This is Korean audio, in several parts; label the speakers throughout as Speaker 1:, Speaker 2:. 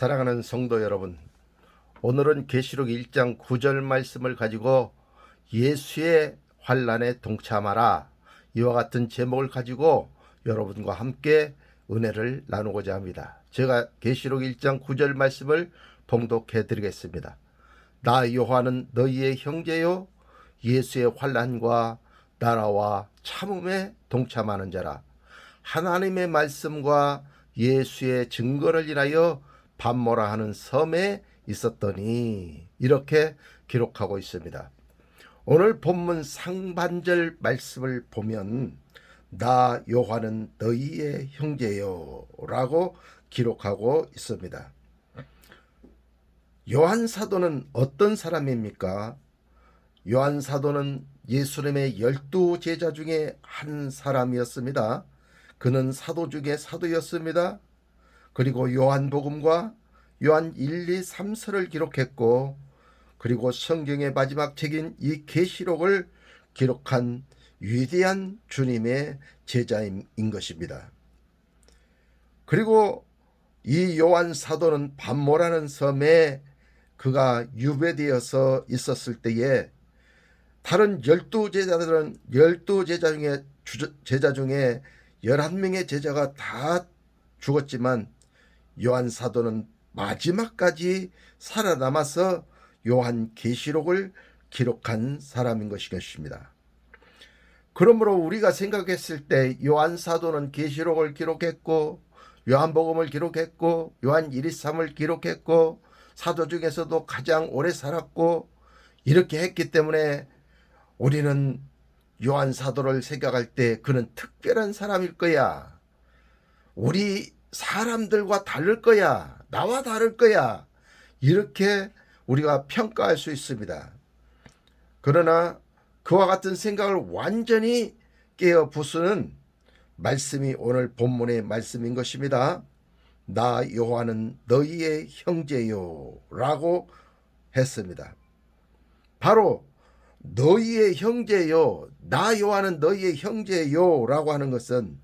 Speaker 1: 사랑하는 성도 여러분, 오늘은 계시록 1장 9절 말씀을 가지고 예수의 환난에 동참하라, 이와 같은 제목을 가지고 여러분과 함께 은혜를 나누고자 합니다. 제가 계시록 1장 9절 말씀을 봉독해 드리겠습니다. 나 요한은 너희의 형제요 예수의 환난과 나라와 참음에 동참하는 자라. 하나님의 말씀과 예수의 증거를 인하여 반모라 하는 섬에 있었더니, 이렇게 기록하고 있습니다. 오늘 본문 상반절 말씀을 보면 나 요한은 너희의 형제요 라고 기록하고 있습니다. 요한 사도는 어떤 사람입니까? 요한 사도는 예수님의 12 제자 중에 한 사람이었습니다. 그는 사도 중에 사도였습니다. 그리고 요한복음과 요한 1, 2, 3서를 기록했고, 그리고 성경의 마지막 책인 이 계시록을 기록한 위대한 주님의 제자인 것입니다. 그리고 이 요한 사도는 반모라는 섬에 그가 유배되어서 있었을 때에 다른 12제자들은 12제자 중에 11명의 제자가 다 죽었지만 요한 사도는 마지막까지 살아남아서 요한 계시록을 기록한 사람인 것입니다. 그러므로 우리가 생각했을 때 요한 사도는 계시록을 기록했고, 요한복음을 기록했고, 요한 1, 2, 3을 기록했고, 사도 중에서도 가장 오래 살았고, 이렇게 했기 때문에 우리는 요한 사도를 생각할 때 그는 특별한 사람일 거야, 우리 사람들과 다를 거야, 나와 다를 거야, 이렇게 우리가 평가할 수 있습니다. 그러나 그와 같은 생각을 완전히 깨어 부수는 말씀이 오늘 본문의 말씀인 것입니다. 나 요한은 너희의 형제요 라고 했습니다. 바로 너희의 형제요, 나 요한은 너희의 형제요 라고 하는 것은,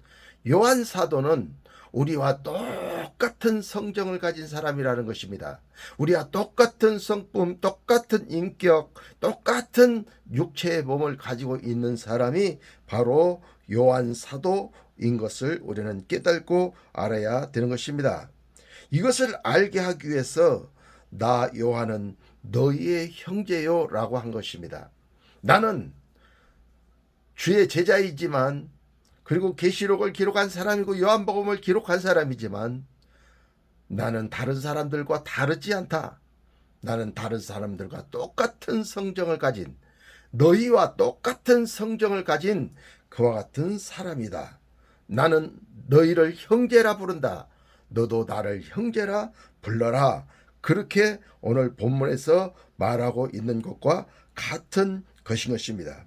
Speaker 1: 요한 사도는 우리와 똑같은 성정을 가진 사람이라는 것입니다. 우리와 똑같은 성품, 똑같은 인격, 똑같은 육체의 몸을 가지고 있는 사람이 바로 요한 사도인 것을 우리는 깨닫고 알아야 되는 것입니다. 이것을 알게 하기 위해서 나 요한은 너희의 형제요 라고 한 것입니다. 나는 주의 제자이지만, 그리고 계시록을 기록한 사람이고 요한복음을 기록한 사람이지만, 나는 다른 사람들과 다르지 않다. 나는 다른 사람들과 똑같은 성정을 가진, 너희와 똑같은 성정을 가진 그와 같은 사람이다. 나는 너희를 형제라 부른다. 너도 나를 형제라 불러라. 그렇게 오늘 본문에서 말하고 있는 것과 같은 것인 것입니다.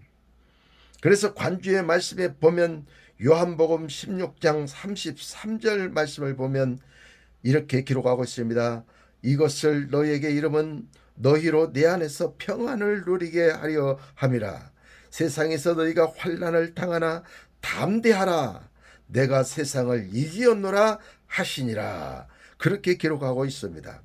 Speaker 1: 그래서 관주의 말씀에 보면 요한복음 16장 33절 말씀을 보면 이렇게 기록하고 있습니다. 이것을 너희에게 이름은 너희로 내 안에서 평안을 누리게 하려 함이라. 세상에서 너희가 환난을 당하나 담대하라. 내가 세상을 이기었노라 하시니라. 그렇게 기록하고 있습니다.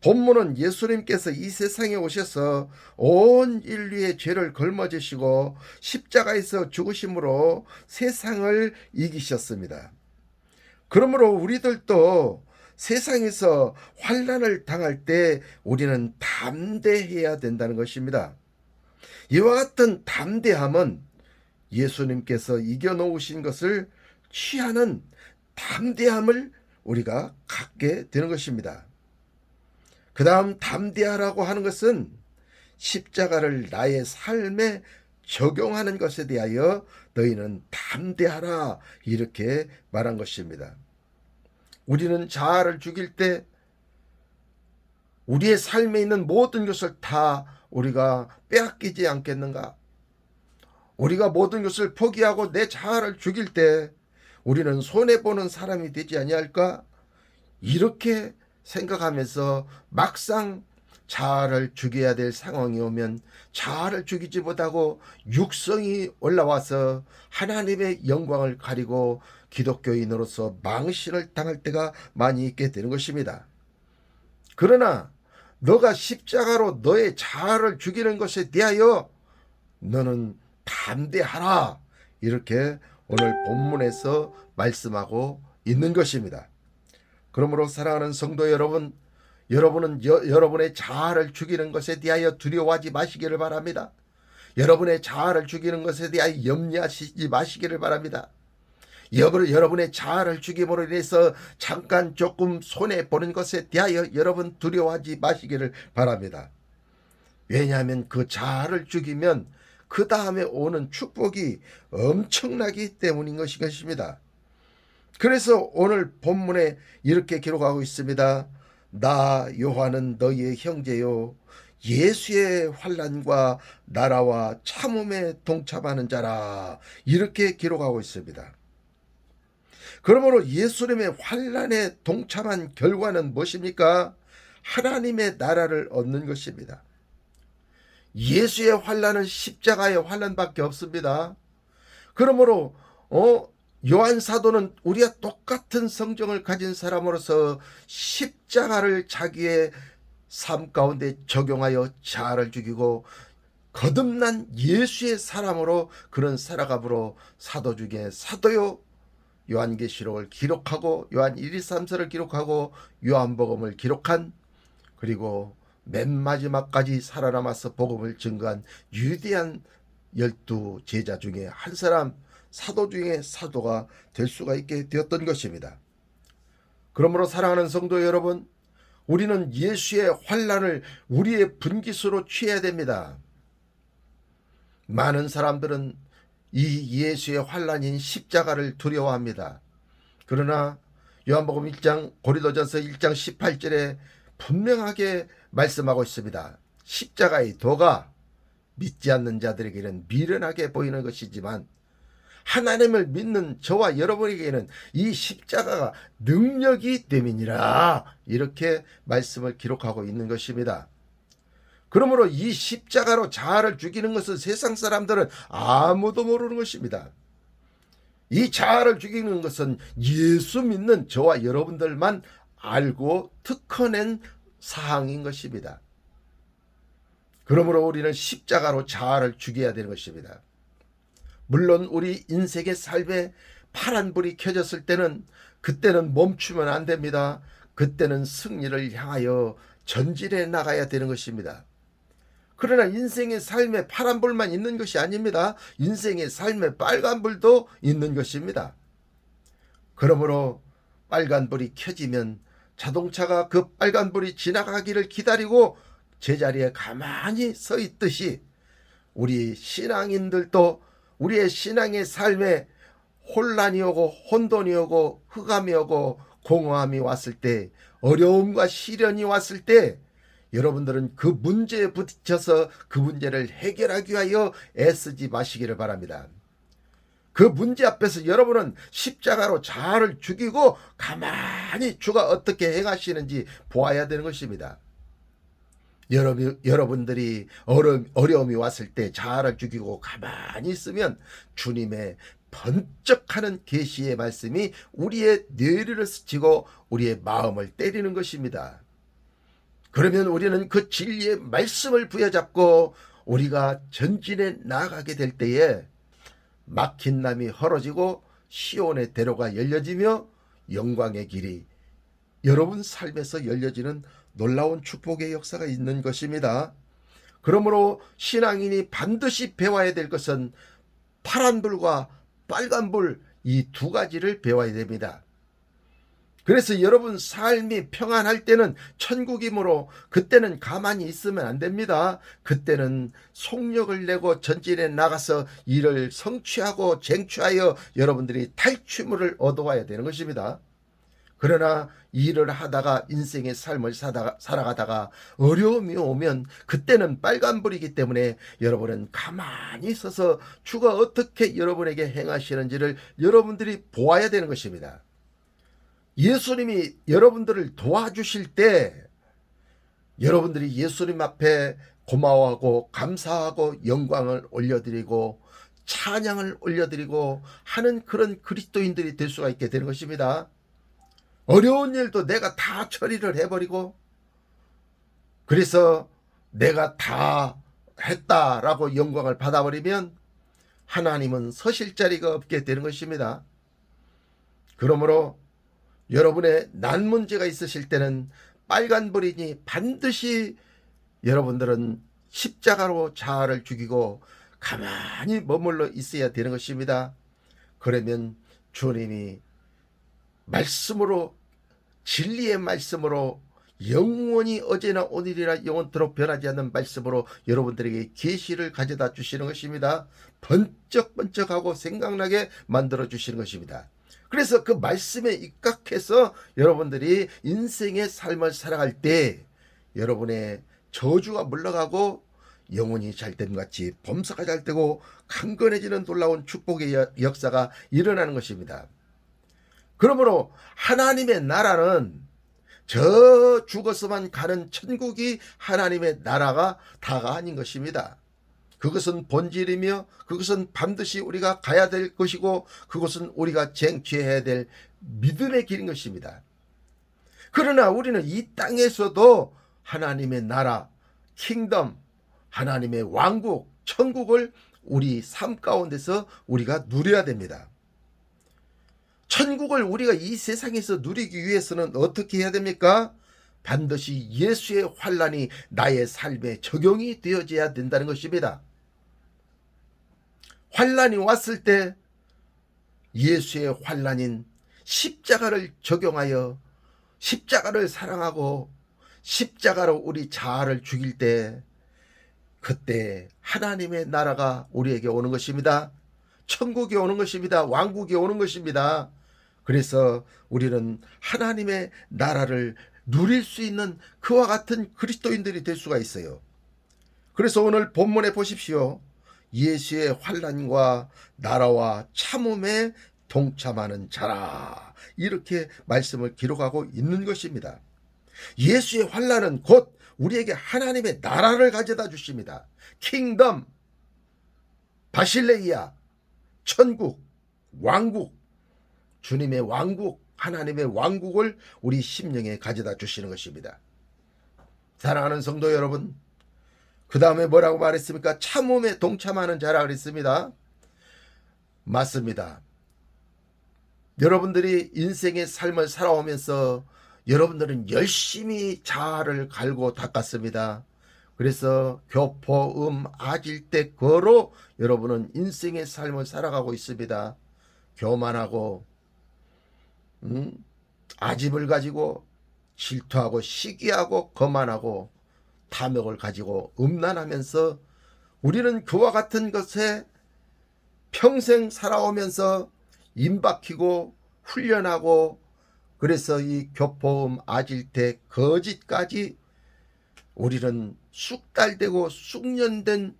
Speaker 1: 본문은 예수님께서 이 세상에 오셔서 온 인류의 죄를 걸머지시고 십자가에서 죽으심으로 세상을 이기셨습니다. 그러므로 우리들도 세상에서 환난을 당할 때 우리는 담대해야 된다는 것입니다. 이와 같은 담대함은 예수님께서 이겨놓으신 것을 취하는 담대함을 우리가 갖게 되는 것입니다. 그 다음 담대하라고 하는 것은 십자가를 나의 삶에 적용하는 것에 대하여 너희는 담대하라, 이렇게 말한 것입니다. 우리는 자아를 죽일 때 우리의 삶에 있는 모든 것을 다 우리가 빼앗기지 않겠는가? 우리가 모든 것을 포기하고 내 자아를 죽일 때 우리는 손해보는 사람이 되지 아니할까? 이렇게 생각하면서 막상 자아를 죽여야 될 상황이 오면 자아를 죽이지 못하고 육성이 올라와서 하나님의 영광을 가리고 기독교인으로서 망신을 당할 때가 많이 있게 되는 것입니다. 그러나 너가 십자가로 너의 자아를 죽이는 것에 대하여 너는 담대하라. 이렇게 오늘 본문에서 말씀하고 있는 것입니다. 그러므로 사랑하는 성도 여러분, 여러분은 여러분의 자아를 죽이는 것에 대하여 두려워하지 마시기를 바랍니다. 여러분의 자아를 죽이는 것에 대하여 염려하시지 마시기를 바랍니다. 여러분의 자아를 죽임으로 인해서 잠깐 조금 손해보는 것에 대하여 여러분 두려워하지 마시기를 바랍니다. 왜냐하면 그 자아를 죽이면 그 다음에 오는 축복이 엄청나기 때문인 것입니다. 그래서 오늘 본문에 이렇게 기록하고 있습니다. 나 요한은 너희의 형제요 예수의 환난과 나라와 참음에 동참하는 자라. 이렇게 기록하고 있습니다. 그러므로 예수님의 환난에 동참한 결과는 무엇입니까? 하나님의 나라를 얻는 것입니다. 예수의 환난은 십자가의 환난밖에 없습니다. 그러므로 요한 사도는 우리와 똑같은 성정을 가진 사람으로서 십자가를 자기의 삶 가운데 적용하여 자아를 죽이고 거듭난 예수의 사람으로 그런 살아감으로 사도 중에 사도요 요한계시록을 기록하고 요한 1, 2, 3서를 기록하고 요한복음을 기록한, 그리고 맨 마지막까지 살아남아서 복음을 증거한 위대한 12 제자 중에 한 사람, 사도 중에 사도가 될 수가 있게 되었던 것입니다. 그러므로 사랑하는 성도 여러분, 우리는 예수의 환난을 우리의 분깃으로 취해야 됩니다. 많은 사람들은 이 예수의 환난인 십자가를 두려워합니다. 그러나 요한복음 1장 고린도전서 1장 18절에 분명하게 말씀하고 있습니다. 십자가의 도가 믿지 않는 자들에게는 미련하게 보이는 것이지만 하나님을 믿는 저와 여러분에게는 이 십자가가 능력이 됨이니라. 이렇게 말씀을 기록하고 있는 것입니다. 그러므로 이 십자가로 자아를 죽이는 것은 세상 사람들은 아무도 모르는 것입니다. 이 자아를 죽이는 것은 예수 믿는 저와 여러분들만 알고 특허낸 사항인 것입니다. 그러므로 우리는 십자가로 자아를 죽여야 되는 것입니다. 물론 우리 인생의 삶에 파란불이 켜졌을 때는 그때는 멈추면 안 됩니다. 그때는 승리를 향하여 전진해 나가야 되는 것입니다. 그러나 인생의 삶에 파란불만 있는 것이 아닙니다. 인생의 삶에 빨간불도 있는 것입니다. 그러므로 빨간불이 켜지면 자동차가 그 빨간불이 지나가기를 기다리고 제자리에 가만히 서 있듯이 우리 신앙인들도 우리의 신앙의 삶에 혼란이 오고 혼돈이 오고 흑암이 오고 공허함이 왔을 때, 어려움과 시련이 왔을 때 여러분들은 그 문제에 부딪혀서 그 문제를 해결하기 위하여 애쓰지 마시기를 바랍니다. 그 문제 앞에서 여러분은 십자가로 자아를 죽이고 가만히 주가 어떻게 행하시는지 보아야 되는 것입니다. 여러분들이 어려움이 왔을 때 자아를 죽이고 가만히 있으면 주님의 번쩍하는 계시의 말씀이 우리의 뇌리를 스치고 우리의 마음을 때리는 것입니다. 그러면 우리는 그 진리의 말씀을 부여잡고 우리가 전진해 나가게 될 때에 막힌 남이 헐어지고 시온의 대로가 열려지며 영광의 길이 여러분 삶에서 열려지는 놀라운 축복의 역사가 있는 것입니다. 그러므로 신앙인이 반드시 배워야 될 것은 파란불과 빨간불, 이 두 가지를 배워야 됩니다. 그래서 여러분 삶이 평안할 때는 천국이므로 그때는 가만히 있으면 안 됩니다. 그때는 속력을 내고 전진해 나가서 일을 성취하고 쟁취하여 여러분들이 탈취물을 얻어와야 되는 것입니다. 그러나 일을 하다가 인생의 삶을 살아가다가 어려움이 오면 그때는 빨간불이기 때문에 여러분은 가만히 서서 주가 어떻게 여러분에게 행하시는지를 여러분들이 보아야 되는 것입니다. 예수님이 여러분들을 도와주실 때 여러분들이 예수님 앞에 고마워하고 감사하고 영광을 올려드리고 찬양을 올려드리고 하는 그런 그리스도인들이 될 수가 있게 되는 것입니다. 어려운 일도 내가 다 처리를 해버리고 그래서 내가 다 했다라고 영광을 받아버리면 하나님은 서실 자리가 없게 되는 것입니다. 그러므로 여러분의 난 문제가 있으실 때는 빨간불이니 반드시 여러분들은 십자가로 자아를 죽이고 가만히 머물러 있어야 되는 것입니다. 그러면 주님이 말씀으로, 진리의 말씀으로, 영원히 어제나 오늘이나 영원토록 변하지 않는 말씀으로 여러분들에게 계시를 가져다 주시는 것입니다. 번쩍번쩍하고 생각나게 만들어 주시는 것입니다. 그래서 그 말씀에 입각해서 여러분들이 인생의 삶을 살아갈 때 여러분의 저주가 물러가고 영혼이 잘됨 같이 범사가 잘되고 강건해지는 놀라운 축복의 역사가 일어나는 것입니다. 그러므로 하나님의 나라는 저 죽어서만 가는 천국이 하나님의 나라가 다가 아닌 것입니다. 그것은 본질이며 그것은 반드시 우리가 가야 될 것이고 그것은 우리가 쟁취해야 될 믿음의 길인 것입니다. 그러나 우리는 이 땅에서도 하나님의 나라, 킹덤, 하나님의 왕국, 천국을 우리 삶 가운데서 우리가 누려야 됩니다. 천국을 우리가 이 세상에서 누리기 위해서는 어떻게 해야 됩니까? 반드시 예수의 환난이 나의 삶에 적용이 되어져야 된다는 것입니다. 환난이 왔을 때 예수의 환난인 십자가를 적용하여 십자가를 사랑하고 십자가로 우리 자아를 죽일 때 그때 하나님의 나라가 우리에게 오는 것입니다. 천국이 오는 것입니다. 왕국이 오는 것입니다. 그래서 우리는 하나님의 나라를 누릴 수 있는 그와 같은 그리스도인들이 될 수가 있어요. 그래서 오늘 본문에 보십시오. 예수의 환난과 나라와 참음에 동참하는 자라, 이렇게 말씀을 기록하고 있는 것입니다. 예수의 환난은 곧 우리에게 하나님의 나라를 가져다 주십니다. 킹덤, 바실레이아, 천국, 왕국, 주님의 왕국, 하나님의 왕국을 우리 심령에 가져다 주시는 것입니다. 사랑하는 성도 여러분, 그 다음에 뭐라고 말했습니까? 참음에 동참하는 자라 그랬습니다. 맞습니다. 여러분들이 인생의 삶을 살아오면서 여러분들은 열심히 자아를 갈고 닦았습니다. 그래서 교포, 아질대, 거로 여러분은 인생의 삶을 살아가고 있습니다. 교만하고 아집을 가지고 질투하고 시기하고 거만하고 탐욕을 가지고 음란하면서 우리는 그와 같은 것에 평생 살아오면서 임박히고 훈련하고, 그래서 이 교포음, 아질대, 거짓까지 우리는 쑥달되고 숙련된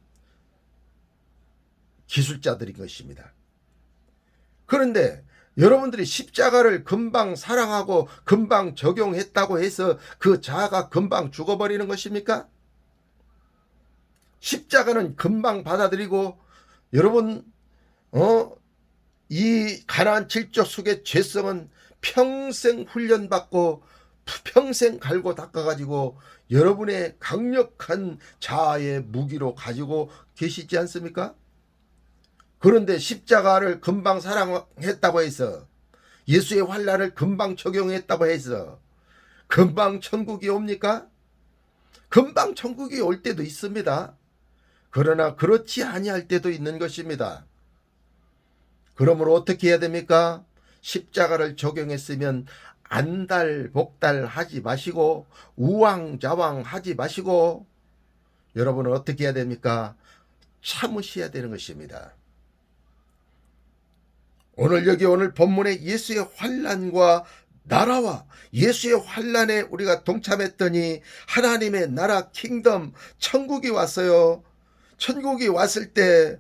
Speaker 1: 기술자들인 것입니다. 그런데 여러분들이 십자가를 금방 사랑하고 금방 적용했다고 해서 그 자아가 금방 죽어버리는 것입니까? 십자가는 금방 받아들이고, 여러분 이 가나안 칠족 속의 죄성은 평생 훈련받고 평생 갈고 닦아가지고 여러분의 강력한 자아의 무기로 가지고 계시지 않습니까? 그런데 십자가를 금방 사랑했다고 해서, 예수의 환난을 금방 적용했다고 해서 금방 천국이 옵니까? 금방 천국이 올 때도 있습니다. 그러나 그렇지 아니할 때도 있는 것입니다. 그러므로 어떻게 해야 됩니까? 십자가를 적용했으면 안달복달 하지 마시고 우왕좌왕 하지 마시고 여러분은 어떻게 해야 됩니까? 참으셔야 되는 것입니다. 오늘 본문에 예수의 환난과 나라와 예수의 환난에 우리가 동참했더니 하나님의 나라, 킹덤, 천국이 왔어요. 천국이 왔을 때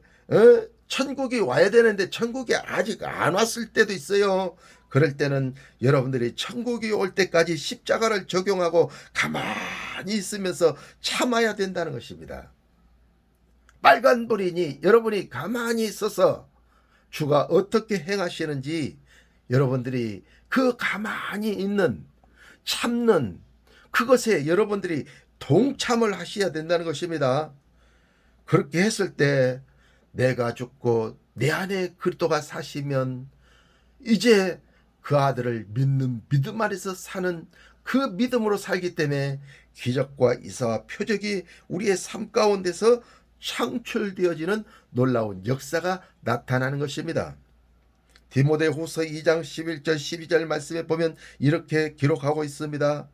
Speaker 1: 천국이 와야 되는데 천국이 아직 안 왔을 때도 있어요. 그럴 때는 여러분들이 천국이 올 때까지 십자가를 적용하고 가만히 있으면서 참아야 된다는 것입니다. 빨간불이니 여러분이 가만히 있어서 주가 어떻게 행하시는지 여러분들이 그 가만히 있는 참는 그것에 여러분들이 동참을 하셔야 된다는 것입니다. 그렇게 했을 때 내가 죽고 내 안에 그리스도가 사시면 이제 그 아들을 믿는 믿음 안에서 사는 그 믿음으로 살기 때문에 기적과 이사와 표적이 우리의 삶 가운데서 창출되어지는 놀라운 역사가 나타나는 것입니다. 디모데후서 2장 11절 12절 말씀에 보면 이렇게 기록하고 있습니다.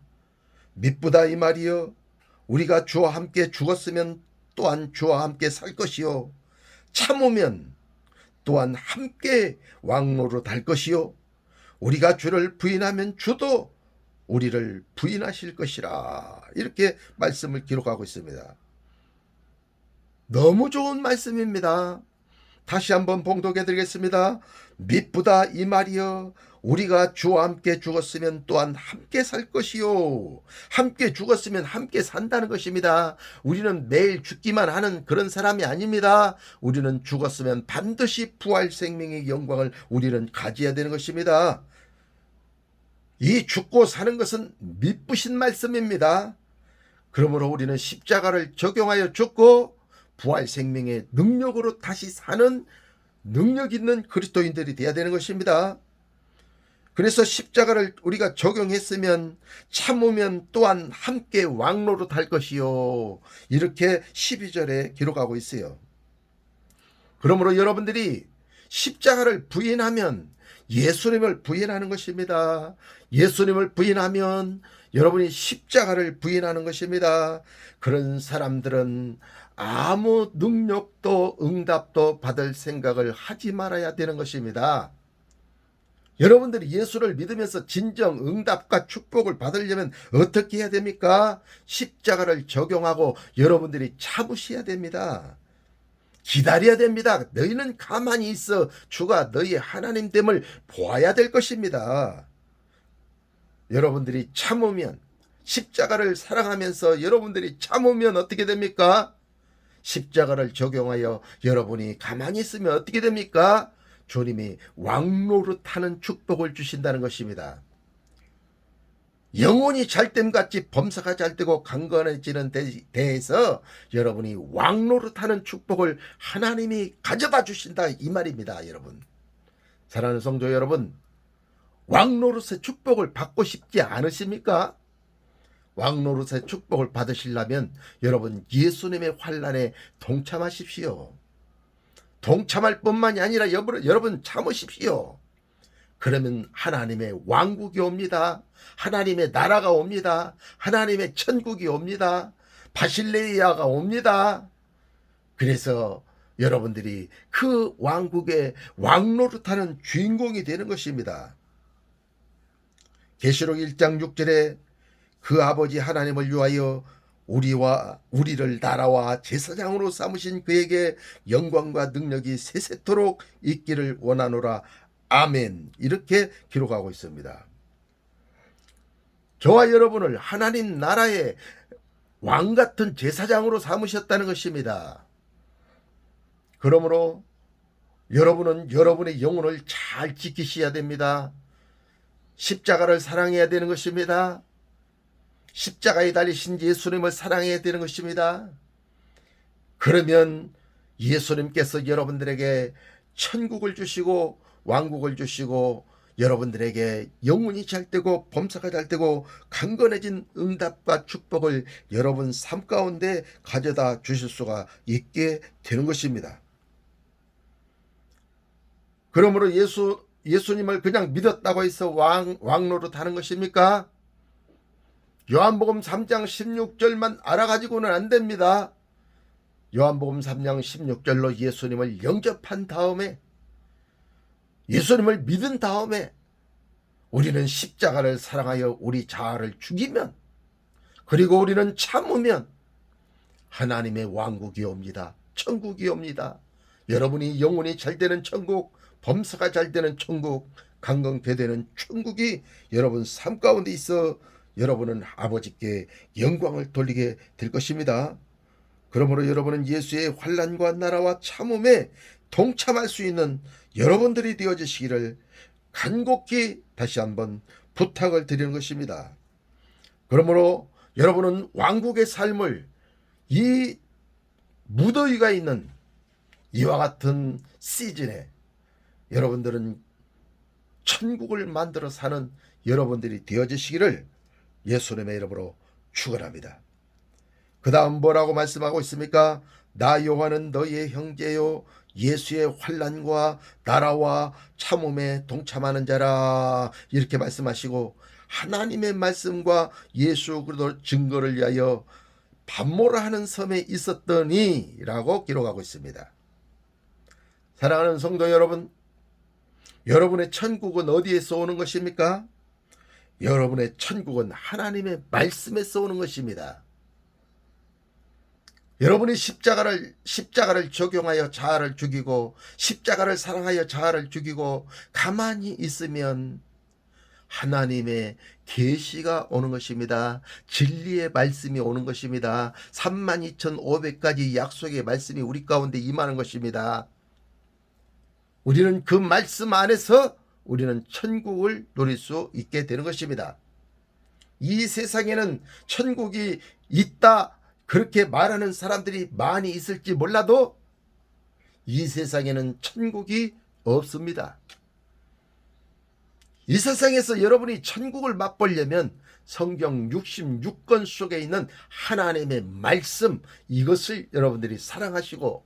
Speaker 1: 미쁘다 이 말이여 우리가 주와 함께 죽었으면 또한 주와 함께 살 것이요 참으면 또한 함께 왕노로 달 것이요 우리가 주를 부인하면 주도 우리를 부인하실 것이라. 이렇게 말씀을 기록하고 있습니다. 너무 좋은 말씀입니다. 다시 한번 봉독해 드리겠습니다. 미쁘다 이 말이여 우리가 주와 함께 죽었으면 또한 함께 살 것이요. 함께 죽었으면 함께 산다는 것입니다. 우리는 매일 죽기만 하는 그런 사람이 아닙니다. 우리는 죽었으면 반드시 부활 생명의 영광을 우리는 가져야 되는 것입니다. 이 죽고 사는 것은 미쁘신 말씀입니다. 그러므로 우리는 십자가를 적용하여 죽고 부활 생명의 능력으로 다시 사는 능력 있는 그리스도인들이 되어야 되는 것입니다. 그래서 십자가를 우리가 적용했으면 참으면 또한 함께 왕노릇 할 것이요. 이렇게 12절에 기록하고 있어요. 그러므로 여러분들이 십자가를 부인하면 예수님을 부인하는 것입니다. 예수님을 부인하면 여러분이 십자가를 부인하는 것입니다. 그런 사람들은 아무 능력도 응답도 받을 생각을 하지 말아야 되는 것입니다. 여러분들이 예수를 믿으면서 진정 응답과 축복을 받으려면 어떻게 해야 됩니까? 십자가를 적용하고 여러분들이 참으셔야 됩니다. 기다려야 됩니다. 너희는 가만히 있어 주가 너희 하나님 됨을 보아야 될 것입니다. 여러분들이 참으면 십자가를 사랑하면서 여러분들이 참으면 어떻게 됩니까? 십자가를 적용하여 여러분이 가만히 있으면 어떻게 됩니까? 주님이 왕노릇하는 축복을 주신다는 것입니다. 영혼이 잘됨같이 범사가 잘되고 강건해지는 데에서 여러분이 왕노릇하는 축복을 하나님이 가져다 주신다 이 말입니다. 여러분, 사랑하는 성도 여러분, 왕노릇의 축복을 받고 싶지 않으십니까? 왕노릇의 축복을 받으시려면 여러분 예수님의 환난에 동참하십시오. 동참할 뿐만이 아니라 여러분 참으십시오. 그러면 하나님의 왕국이 옵니다. 하나님의 나라가 옵니다. 하나님의 천국이 옵니다. 바실레이아가 옵니다. 그래서 여러분들이 그 왕국의 왕노릇하는 주인공이 되는 것입니다. 계시록 1장 6절에 그 아버지 하나님을 위하여 우리를 나라와 제사장으로 삼으신 그에게 영광과 능력이 세세토록 있기를 원하노라. 아멘. 이렇게 기록하고 있습니다. 저와 여러분을 하나님 나라의 왕같은 제사장으로 삼으셨다는 것입니다. 그러므로 여러분은 여러분의 영혼을 잘 지키셔야 됩니다. 십자가를 사랑해야 되는 것입니다. 십자가에 달리신 예수님을 사랑해야 되는 것입니다. 그러면 예수님께서 여러분들에게 천국을 주시고 왕국을 주시고 여러분들에게 영혼이 잘되고 범사가 잘되고 강건해진 응답과 축복을 여러분 삶 가운데 가져다 주실 수가 있게 되는 것입니다. 그러므로 예수님을 그냥 믿었다고 해서 왕노릇 하는 것입니까? 요한복음 3장 16절만 알아가지고는 안 됩니다. 요한복음 3장 16절로 예수님을 영접한 다음에 예수님을 믿은 다음에 우리는 십자가를 사랑하여 우리 자아를 죽이면 그리고 우리는 참으면 하나님의 왕국이 옵니다. 천국이 옵니다. 여러분이 영혼이 잘되는 천국, 범사가 잘되는 천국, 강건케 되는 천국이 여러분 삶 가운데 있어 여러분은 아버지께 영광을 돌리게 될 것입니다. 그러므로 여러분은 예수의 환난과 나라와 참음에 동참할 수 있는 여러분들이 되어주시기를 간곡히 다시 한번 부탁을 드리는 것입니다. 그러므로 여러분은 왕국의 삶을 이 무더위가 있는 이와 같은 시즌에 여러분들은 천국을 만들어 사는 여러분들이 되어지시기를 예수님의 이름으로 축원합니다. 그 다음 뭐라고 말씀하고 있습니까? 나 요한은 너희의 형제요 예수의 환난과 나라와 참음에 동참하는 자라, 이렇게 말씀하시고 하나님의 말씀과 예수 그리스도 증거를 위하여 밤모라 하는 섬에 있었더니 라고 기록하고 있습니다. 사랑하는 성도 여러분, 여러분의 천국은 어디에서 오는 것입니까? 여러분의 천국은 하나님의 말씀에서 오는 것입니다. 여러분이 십자가를 적용하여 자아를 죽이고 십자가를 사랑하여 자아를 죽이고 가만히 있으면 하나님의 계시가 오는 것입니다. 진리의 말씀이 오는 것입니다. 32,500가지 약속의 말씀이 우리 가운데 임하는 것입니다. 우리는 그 말씀 안에서 우리는 천국을 누릴 수 있게 되는 것입니다. 이 세상에는 천국이 있다 그렇게 말하는 사람들이 많이 있을지 몰라도 이 세상에는 천국이 없습니다. 이 세상에서 여러분이 천국을 맛보려면 성경 66권 속에 있는 하나님의 말씀, 이것을 여러분들이 사랑하시고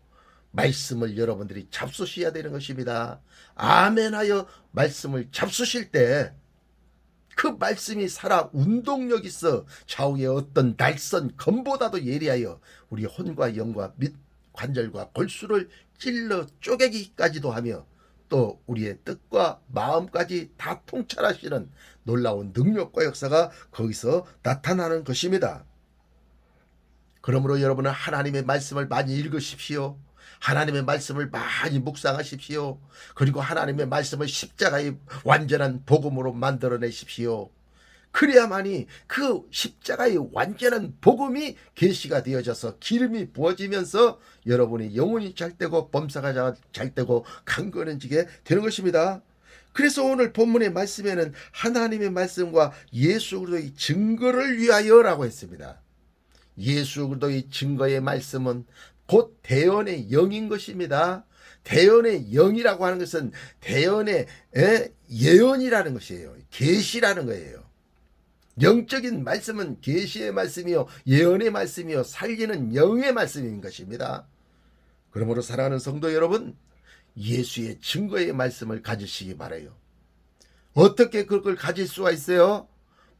Speaker 1: 말씀을 여러분들이 잡수셔야 되는 것입니다. 아멘하여 말씀을 잡수실 때 그 말씀이 살아 운동력 있어 좌우의 어떤 날선 검보다도 예리하여 우리 혼과 영과 및 관절과 골수를 찔러 쪼개기까지도 하며 또 우리의 뜻과 마음까지 다 통찰하시는 놀라운 능력과 역사가 거기서 나타나는 것입니다. 그러므로 여러분은 하나님의 말씀을 많이 읽으십시오. 하나님의 말씀을 많이 묵상하십시오. 그리고 하나님의 말씀을 십자가의 완전한 복음으로 만들어내십시오. 그래야만이 그 십자가의 완전한 복음이 계시가 되어져서 기름이 부어지면서 여러분이 영혼이 잘되고 범사가 잘되고 강건해지게 되는 것입니다. 그래서 오늘 본문의 말씀에는 하나님의 말씀과 예수 그리스도의 증거를 위하여라고 했습니다. 예수 그리스도의 증거의 말씀은 곧 대언의 영인 것입니다. 대언의 영이라고 하는 것은 대언의 예언이라는 것이에요. 계시라는 거예요. 영적인 말씀은 계시의 말씀이요 예언의 말씀이요 살리는 영의 말씀인 것입니다. 그러므로 사랑하는 성도 여러분, 예수의 증거의 말씀을 가지시기 바라요. 어떻게 그걸 가질 수가 있어요?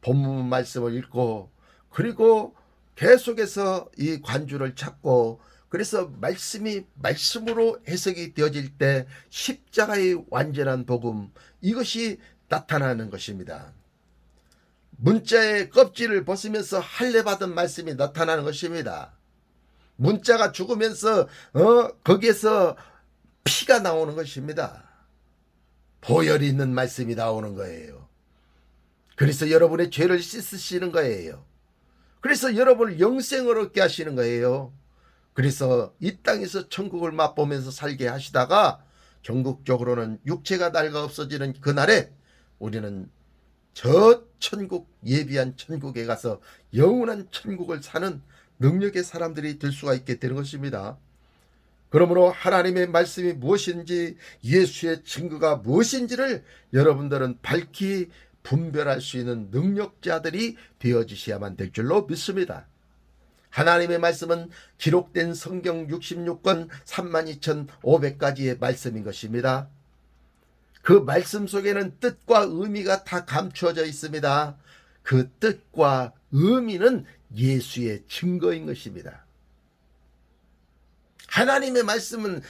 Speaker 1: 본문 말씀을 읽고 그리고 계속해서 이 관주를 찾고 그래서 말씀이 말씀으로 해석이 되어질 때 십자가의 완전한 복음, 이것이 나타나는 것입니다. 문자의 껍질을 벗으면서 할례 받은 말씀이 나타나는 것입니다. 문자가 죽으면서 거기에서 피가 나오는 것입니다. 보혈이 있는 말씀이 나오는 거예요. 그래서 여러분의 죄를 씻으시는 거예요. 그래서 여러분을 영생을 얻게 하시는 거예요. 그래서 이 땅에서 천국을 맛보면서 살게 하시다가 전국적으로는 육체가 낡아 없어지는 그날에 우리는 저 천국, 예비한 천국에 가서 영원한 천국을 사는 능력의 사람들이 될 수가 있게 되는 것입니다. 그러므로 하나님의 말씀이 무엇인지 예수의 증거가 무엇인지를 여러분들은 밝히 분별할 수 있는 능력자들이 되어지셔야만 될 줄로 믿습니다. 하나님의 말씀은 기록된 성경 66권 32,500가지의 말씀인 것입니다. 그 말씀 속에는 뜻과 의미가 다 감추어져 있습니다. 그 뜻과 의미는 예수의 증거인 것입니다. 하나님의 말씀은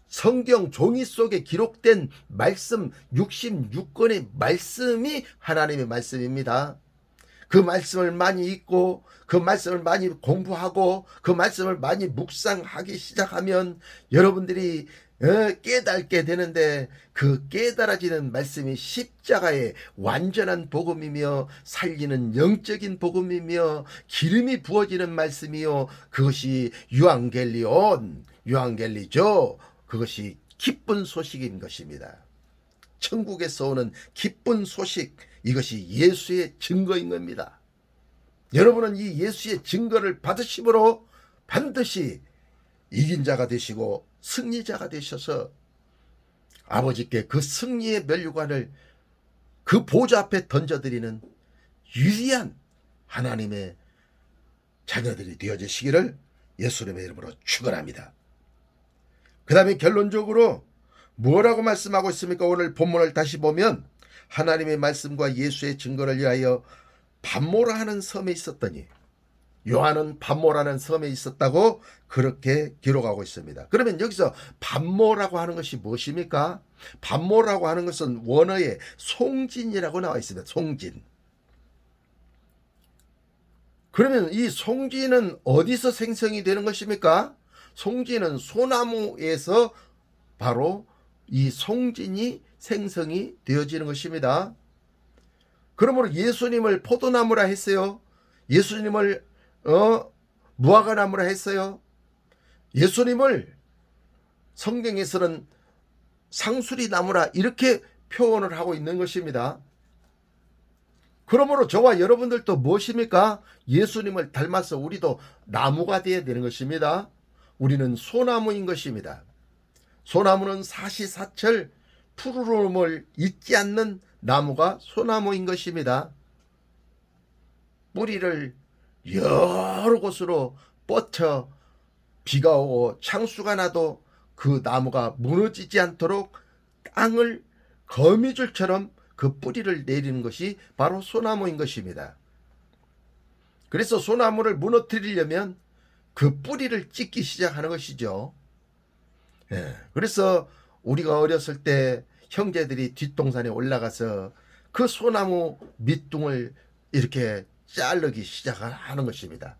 Speaker 1: 성경 종이 속에 기록된 말씀 66권의 말씀이 하나님의 말씀입니다. 그 말씀을 많이 읽고 그 말씀을 많이 공부하고 그 말씀을 많이 묵상하기 시작하면 여러분들이 깨닫게 되는데 그 깨달아지는 말씀이 십자가의 완전한 복음이며 살리는 영적인 복음이며 기름이 부어지는 말씀이요 그것이 유앙겔리죠. 그것이 기쁜 소식인 것입니다. 천국에서 오는 기쁜 소식, 이것이 예수의 증거인 겁니다. 여러분은 이 예수의 증거를 받으심으로 반드시 이긴 자가 되시고 승리자가 되셔서 아버지께 그 승리의 면류관을 그 보좌 앞에 던져드리는 유리한 하나님의 자녀들이 되어지시기를 예수님의 이름으로 축원합니다. 그 다음에 결론적으로 뭐라고 말씀하고 있습니까? 오늘 본문을 다시 보면 하나님의 말씀과 예수의 증거를 위하여 반모라 하는 섬에 있었더니, 요한은 반모라는 섬에 있었다고 그렇게 기록하고 있습니다. 그러면 여기서 반모라고 하는 것이 무엇입니까? 반모라고 하는 것은 원어에 송진이라고 나와 있습니다. 송진. 그러면 이 송진은 어디서 생성이 되는 것입니까? 송진은 소나무에서 바로 이 송진이 생성이 되어지는 것입니다. 그러므로 예수님을 포도나무라 했어요. 예수님을 무화과나무라 했어요. 예수님을 성경에서는 상수리나무라 이렇게 표현을 하고 있는 것입니다. 그러므로 저와 여러분들도 무엇입니까? 예수님을 닮아서 우리도 나무가 되어야 되는 것입니다. 우리는 소나무인 것입니다. 소나무는 사시사철 푸르름을 잊지 않는 나무가 소나무인 것입니다. 뿌리를 여러 곳으로 뻗쳐 비가 오고 창수가 나도 그 나무가 무너지지 않도록 땅을 거미줄처럼 그 뿌리를 내리는 것이 바로 소나무인 것입니다. 그래서 소나무를 무너뜨리려면 그 뿌리를 찢기 시작하는 것이죠. 그래서 우리가 어렸을 때 형제들이 뒷동산에 올라가서 그 소나무 밑둥을 이렇게 자르기 시작하는 것입니다.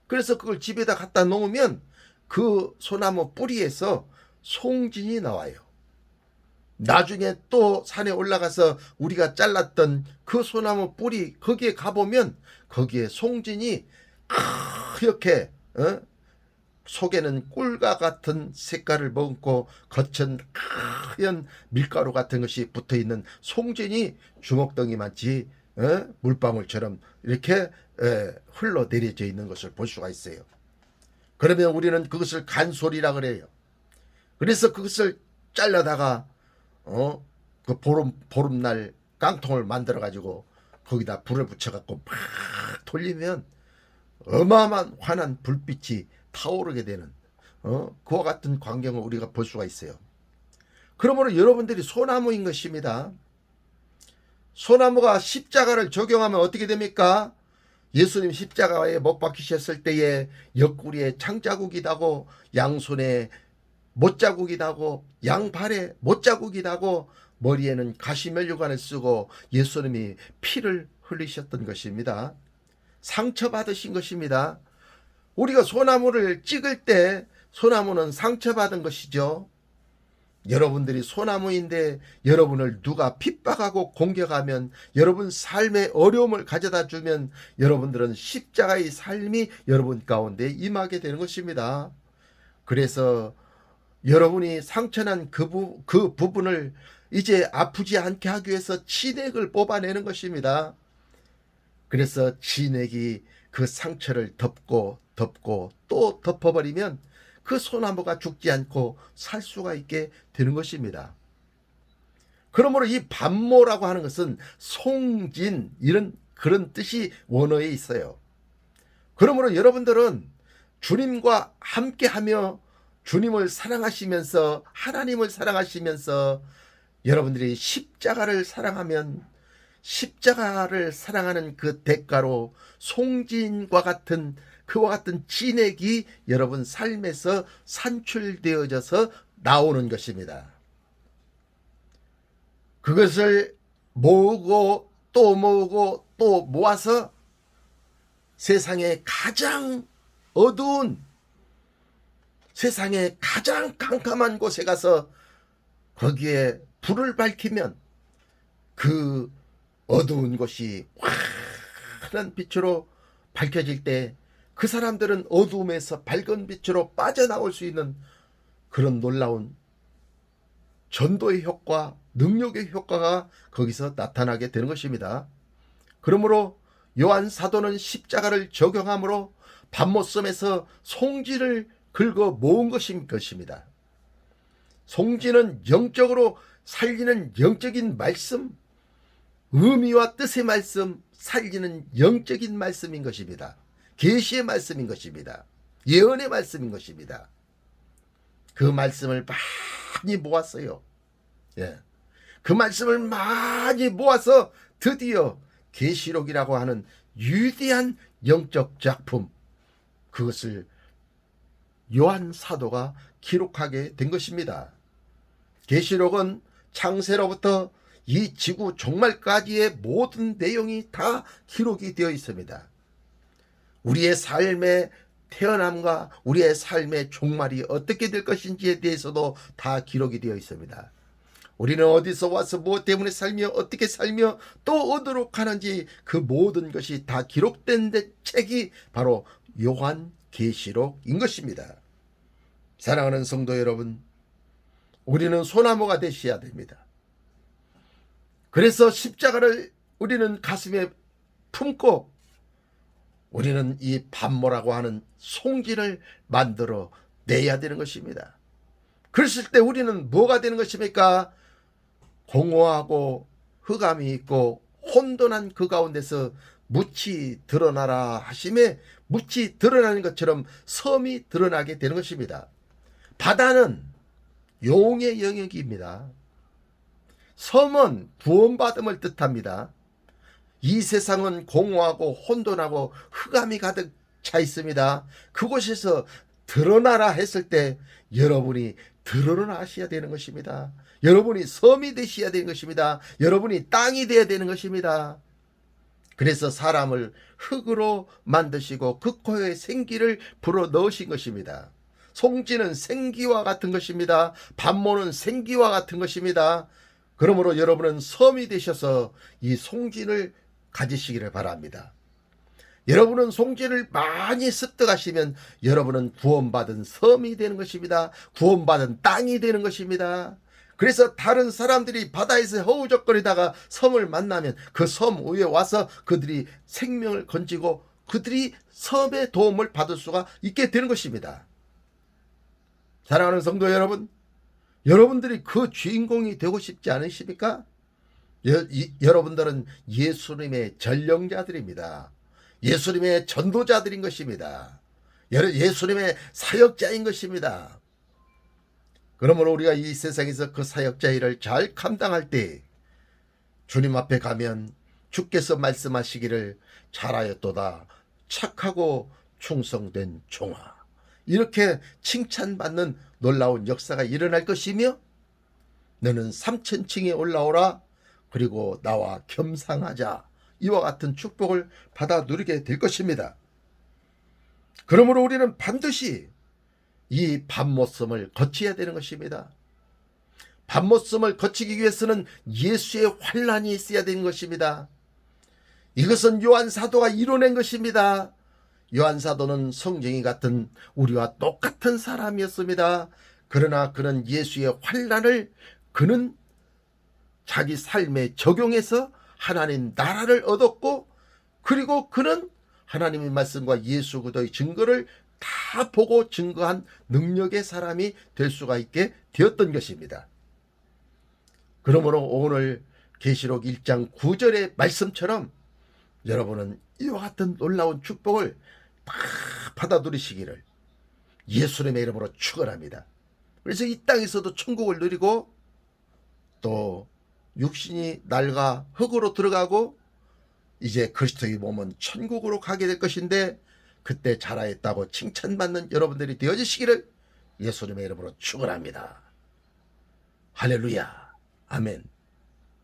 Speaker 1: 그래서 그걸 집에다 갖다 놓으면 그 소나무 뿌리에서 송진이 나와요. 나중에 또 산에 올라가서 우리가 잘랐던 그 소나무 뿌리 거기에 가보면 거기에 송진이 하얗게 속에는 꿀과 같은 색깔을 머금고 겉은 하얀 밀가루 같은 것이 붙어있는 송진이 주먹덩이만치 물방울처럼 이렇게 흘러내려져 있는 것을 볼 수가 있어요. 그러면 우리는 그것을 간솔이라 그래요. 그래서 그것을 잘라다가 그 보름날 깡통을 만들어 가지고 거기다 불을 붙여 갖고 막 돌리면 어마어마한 환한 불빛이 타오르게 되는 그와 같은 광경을 우리가 볼 수가 있어요. 그러므로 여러분들이 소나무인 것입니다. 소나무가 십자가를 적용하면 어떻게 됩니까? 예수님 십자가에 못 박히셨을 때에 옆구리에 창자국이 나고 양손에 못자국이 나고 양발에 못자국이 나고 머리에는 가시면류관을 쓰고 예수님이 피를 흘리셨던 것입니다. 상처받으신 것입니다. 우리가 소나무를 찍을 때 소나무는 상처받은 것이죠. 여러분들이 소나무인데 여러분을 누가 핍박하고 공격하면 여러분 삶에 어려움을 가져다 주면 여러분들은 십자가의 삶이 여러분 가운데 임하게 되는 것입니다. 그래서 여러분이 상처난 그 부분을 이제 아프지 않게 하기 위해서 진액을 뽑아내는 것입니다. 그래서 진액이 그 상처를 덮고 또 덮어버리면 그 소나무가 죽지 않고 살 수가 있게 되는 것입니다. 그러므로 이 반모라고 하는 것은 송진 이런 그런 뜻이 원어에 있어요. 그러므로 여러분들은 주님과 함께하며 주님을 사랑하시면서 하나님을 사랑하시면서 여러분들이 십자가를 사랑하면 십자가를 사랑하는 그 대가로 송진과 같은 그와 같은 진액이 여러분 삶에서 산출되어져서 나오는 것입니다. 그것을 모으고 또 모으고 또 모아서 세상에 가장 어두운 세상에 가장 깜깜한 곳에 가서 거기에 불을 밝히면 그 어두운 곳이 환한 빛으로 밝혀질 때 그 사람들은 어두움에서 밝은 빛으로 빠져나올 수 있는 그런 놀라운 전도의 효과, 능력의 효과가 거기서 나타나게 되는 것입니다. 그러므로 요한 사도는 십자가를 적용함으로 밤모섬에서 송지를 긁어 모은 것입니다. 송지는 영적으로 살리는 영적인 말씀, 의미와 뜻의 말씀, 살리는 영적인 말씀인 것입니다. 계시의 말씀인 것입니다. 예언의 말씀인 것입니다. 그 말씀을 많이 모았어요. 그 말씀을 많이 모아서 드디어 계시록이라고 하는 위대한 영적 작품, 그것을 요한 사도가 기록하게 된 것입니다. 계시록은 창세로부터 이 지구 종말까지의 모든 내용이 다 기록이 되어 있습니다. 우리의 삶의 태어남과 우리의 삶의 종말이 어떻게 될 것인지에 대해서도 다 기록이 되어 있습니다. 우리는 어디서 와서 무엇 때문에 살며 어떻게 살며 또 어디로 가는지 그 모든 것이 다 기록된 책이 바로 요한 계시록인 것입니다. 사랑하는 성도 여러분, 우리는 소나무가 되셔야 됩니다. 그래서 십자가를 우리는 가슴에 품고 우리는 이 밤모라고 하는 송지를 만들어 내야 되는 것입니다. 그랬을 때 우리는 뭐가 되는 것입니까? 공허하고 흑암이 있고 혼돈한 그 가운데서 묻이 드러나라 하심에 묻이 드러나는 것처럼 섬이 드러나게 되는 것입니다. 바다는 용의 영역입니다. 섬은 구원받음을 뜻합니다. 이 세상은 공허하고 혼돈하고 흑암이 가득 차 있습니다. 그곳에서 드러나라 했을 때 여러분이 드러나셔야 되는 것입니다. 여러분이 섬이 되셔야 되는 것입니다. 여러분이 땅이 되어야 되는 것입니다. 그래서 사람을 흙으로 만드시고 그 코에 생기를 불어 넣으신 것입니다. 송지는 생기와 같은 것입니다. 밤모는 생기와 같은 것입니다. 그러므로 여러분은 섬이 되셔서 이 송지를 가지시기를 바랍니다. 여러분은 송지를 많이 습득하시면 여러분은 구원받은 섬이 되는 것입니다. 구원받은 땅이 되는 것입니다. 그래서 다른 사람들이 바다에서 허우적거리다가 섬을 만나면 그 섬 위에 와서 그들이 생명을 건지고 그들이 섬의 도움을 받을 수가 있게 되는 것입니다. 사랑하는 성도 여러분, 여러분들이 그 주인공이 되고 싶지 않으십니까? 여러분들은 예수님의 전령자들입니다. 예수님의 전도자들인 것입니다. 예수님의 사역자인 것입니다. 그러므로 우리가 이 세상에서 그 사역자 일을 잘 감당할 때 주님 앞에 가면 주께서 말씀하시기를 잘하였도다 착하고 충성된 종아, 이렇게 칭찬받는 놀라운 역사가 일어날 것이며 너는 3,000층에 올라오라 그리고 나와 겸상하자, 이와 같은 축복을 받아 누리게 될 것입니다. 그러므로 우리는 반드시 이 밤모섬을 거쳐야 되는 것입니다. 밤모섬을 거치기 위해서는 예수의 환란이 있어야 되는 것입니다. 이것은 요한 사도가 이뤄낸 것입니다. 요한 사도는 성경이 같은 우리와 똑같은 사람이었습니다. 그러나 그는 예수의 환란을 그는 자기 삶에 적용해서 하나님 나라를 얻었고, 그리고 그는 하나님의 말씀과 예수 그리스도의 증거를 다 보고 증거한 능력의 사람이 될 수가 있게 되었던 것입니다. 그러므로 오늘 계시록 1장 9절의 말씀처럼 여러분은 이와 같은 놀라운 축복을 다 받아 누리시기를 예수님의 이름으로 축원합니다. 그래서 이 땅에서도 천국을 누리고 또 육신이 낡아 흙으로 들어가고 이제 그리스도의 몸은 천국으로 가게 될 것인데 그때 잘하였다고 칭찬받는 여러분들이 되어주시기를 예수님의 이름으로 축원합니다. 할렐루야. 아멘.